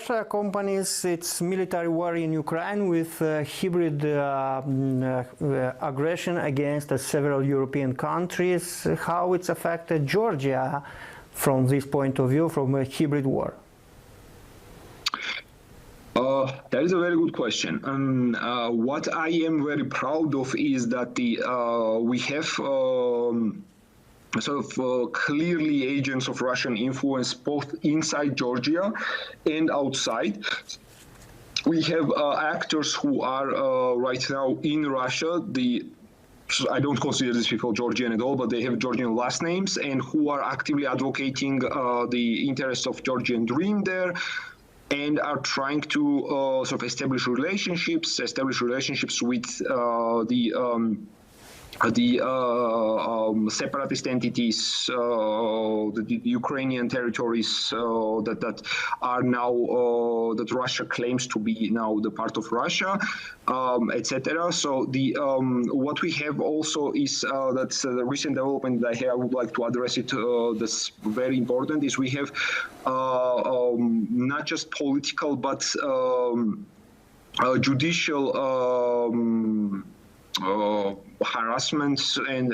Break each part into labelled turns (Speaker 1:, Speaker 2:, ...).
Speaker 1: Russia accompanies its military war in Ukraine with hybrid aggression against several European countries. How it's affected Georgia from this point of view, from a hybrid war?
Speaker 2: That is a very good question. What I am very proud of is that we have clearly agents of Russian influence both inside Georgia and outside. We have actors who are right now in Russia. I don't consider these people Georgian at all, but they have Georgian last names and who are actively advocating the interests of Georgian dream there, and are trying to establish relationships with the separatist entities, the Ukrainian territories that are now that Russia claims to be now the part of Russia, etc. So what we have also is that's the recent development that I would like to address it. That's very important. Is we have not just political but judicial harassments and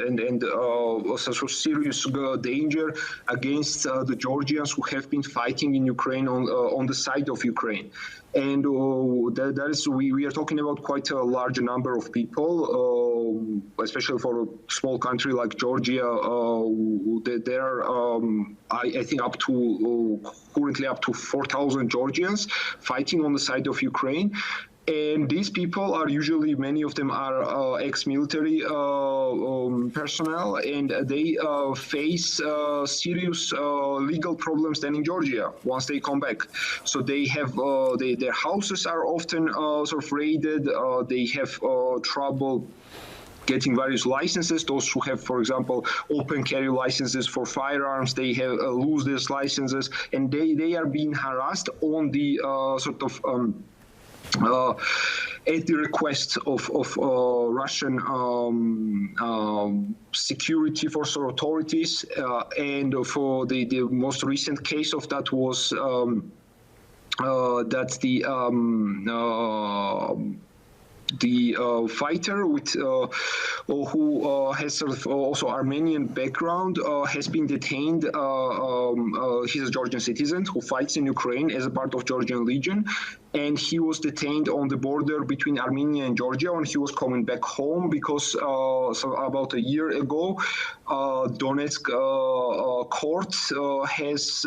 Speaker 2: serious danger against the Georgians who have been fighting in Ukraine on the side of Ukraine. And we are talking about quite a large number of people, especially for a small country like Georgia. There are, I think, currently up to 4,000 Georgians fighting on the side of Ukraine. And these people are usually, many of them are ex-military personnel, and they face serious legal problems then in Georgia once they come back. So they have their houses are often raided. They have trouble getting various licenses. Those who have, for example, open carry licenses for firearms, they have lose these licenses, and they are being harassed on the at the request of Russian security force authorities, and for the most recent case of that was that the fighter who has also Armenian background has been detained. He's a Georgian citizen who fights in Ukraine as a part of Georgian Legion, and he was detained on the border between Armenia and Georgia when he was coming back home because about a year ago, Donetsk court has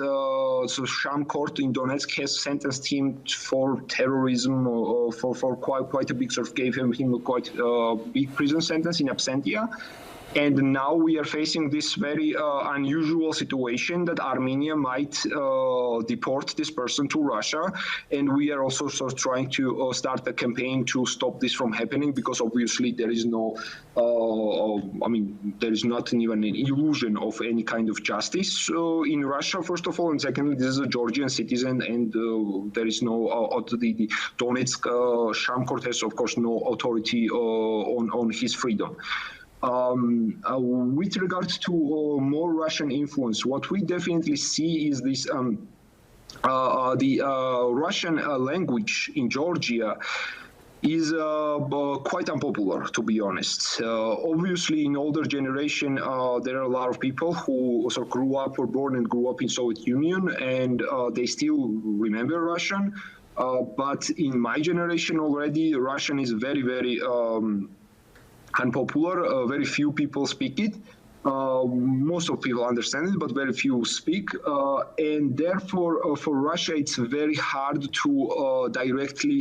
Speaker 2: Sham court in Donetsk has sentenced him for terrorism for quite a big gave him a quite big prison sentence in absentia. And now we are facing this very unusual situation that Armenia might deport this person to Russia. And we are also trying to start a campaign to stop this from happening, because obviously there is no, there is not even an illusion of any kind of justice in Russia, first of all. And secondly, this is a Georgian citizen, and there is no, the Donetsk Sham court has, of course, no authority on his freedom. With regards to more Russian influence, what we definitely see is this the Russian language in Georgia is quite unpopular, to be honest. Obviously, in older generation, there are a lot of people who also grew up, were born and grew up in Soviet Union, and they still remember Russian. But in my generation already, Russian is very, very unpopular. Very few people speak it. Most of people understand it, but very few speak. And therefore, for Russia, it's very hard to directly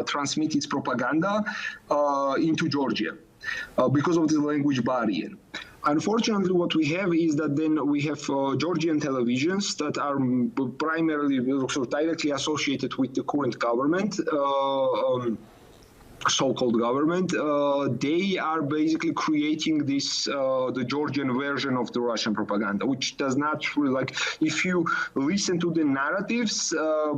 Speaker 2: transmit its propaganda into Georgia because of the language barrier. Unfortunately, what we have is that then we have Georgian televisions that are primarily directly associated with the current government, so-called government. They are basically creating this the Georgian version of the Russian propaganda, which does not really, if you listen to the narratives,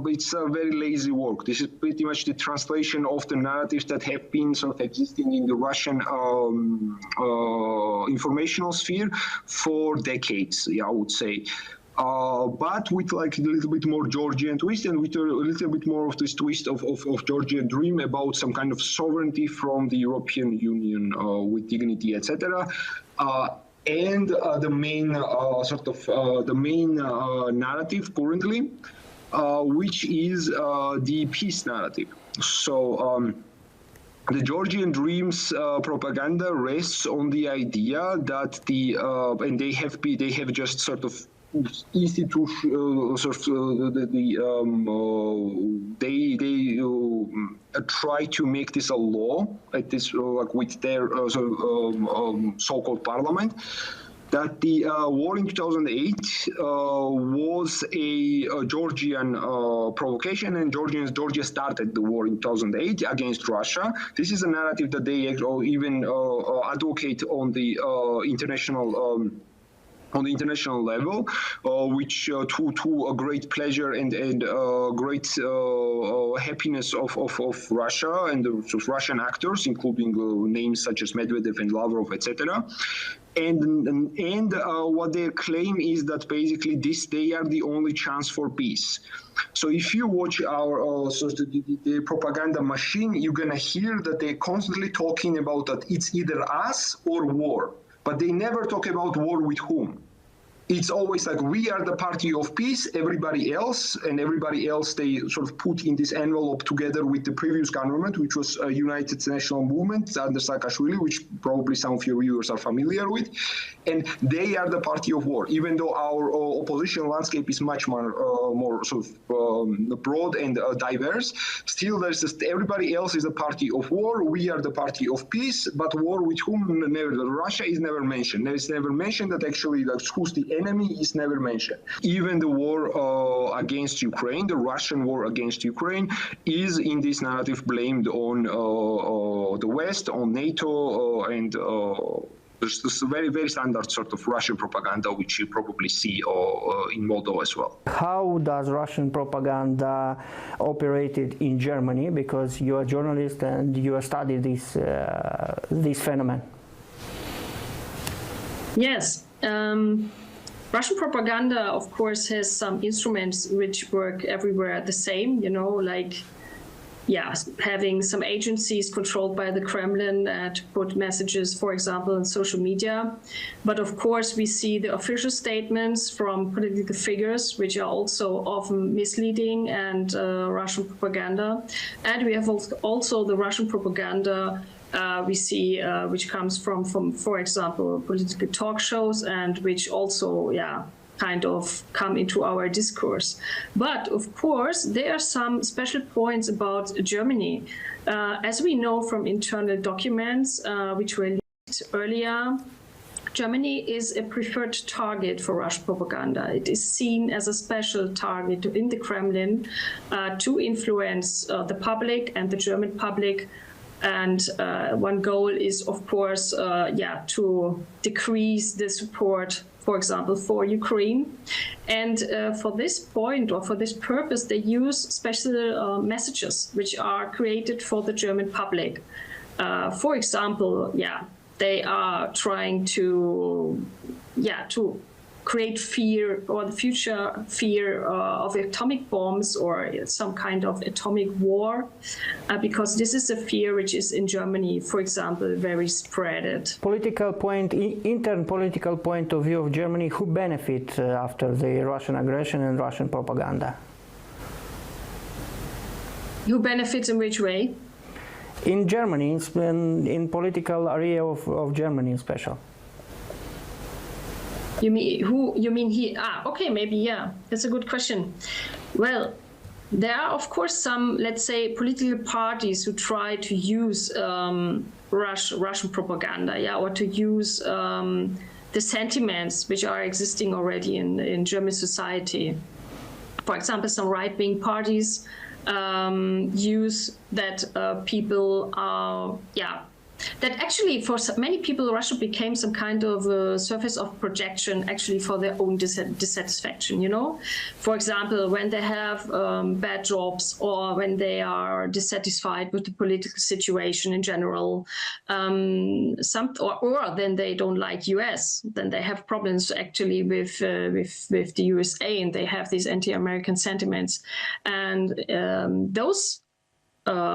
Speaker 2: it's a very lazy work. This is pretty much the translation of the narratives that have been existing in the Russian informational sphere for decades, I would say. but with like a little bit more Georgian twist and with a little bit more of this twist of Georgian dream about some kind of sovereignty from the European Union with dignity, etc. And the main narrative currently, which is the peace narrative. So the Georgian dreams propaganda rests on the idea that and they have just sort of institution they try to make this a law at this with their so-called parliament, that the war in 2008 was a Georgian provocation, and Georgia started the war in 2008 against Russia. This is a narrative that they even advocate on the international level, which to a great pleasure and great happiness of Russia and of Russian actors, including names such as Medvedev and Lavrov, etc. And what their claim is that basically they are the only chance for peace. So if you watch our the propaganda machine, you're gonna hear that they're constantly talking about that it's either us or war, but they never talk about war with whom. It's always like we are the party of peace, everybody else they sort of put in this envelope together with the previous government, which was a United National Movement under Saakashvili, which probably some of your viewers are familiar with, and they are the party of war. Even though our opposition landscape is much more sort of broad and diverse, still there's everybody else is a party of war. We are the party of peace, but war with whom? Never. Russia is never mentioned. There is never mentioned that actually like who's the enemy is never mentioned. Even the war against Ukraine, the Russian war against Ukraine, is in this narrative blamed on the West, on NATO, and there's this very, very standard sort of Russian propaganda, which you probably see in Moldova as well.
Speaker 1: How does Russian propaganda operated in Germany? Because you are a journalist and you have studied this phenomenon.
Speaker 3: Yes. Russian propaganda, of course, has some instruments which work everywhere the same, like, having some agencies controlled by the Kremlin to put messages, for example, on social media. But of course, we see the official statements from political figures, which are also often misleading and Russian propaganda. And we have also the Russian propaganda we see, which comes from, for example, political talk shows, and which also, kind of come into our discourse. But of course, there are some special points about Germany. As we know from internal documents, which were leaked earlier, Germany is a preferred target for Russian propaganda. It is seen as a special target in the Kremlin to influence the public and the German public. And one goal is, of course, to decrease the support, for example, for Ukraine. And for this point, or for this purpose, they use special messages which are created for the German public. For example, they are trying to create fear, or the future fear of atomic bombs or some kind of atomic war, because this is a fear which is in Germany, for example, very spreaded.
Speaker 1: Intern political point of view of Germany, who benefit after the Russian aggression and Russian propaganda?
Speaker 3: Who benefits in which way?
Speaker 1: In Germany, in political area of Germany in special.
Speaker 3: You mean who? You mean he? Okay, maybe, that's a good question. Well, there are, of course, some, let's say, political parties who try to use Russian propaganda, or to use the sentiments which are existing already in German society. For example, some right-wing parties use that people are, that actually for many people Russia became some kind of a surface of projection actually for their own dissatisfaction, you know. For example, when they have bad jobs, or when they are dissatisfied with the political situation in general, or then they don't like US, then they have problems actually with the USA, and they have these anti-American sentiments, and those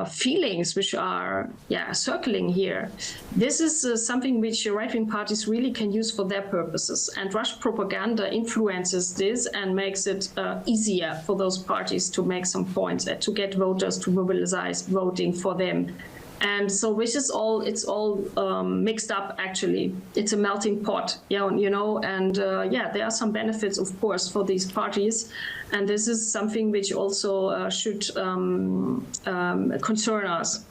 Speaker 3: feelings which are circling here. This is something which right-wing parties really can use for their purposes, and Russian propaganda influences this and makes it easier for those parties to make some points, to get voters to mobilize voting for them. And so this is all, it's all mixed up actually. It's a melting pot, you know, and there are some benefits, of course, for these parties. And this is something which also should concern us.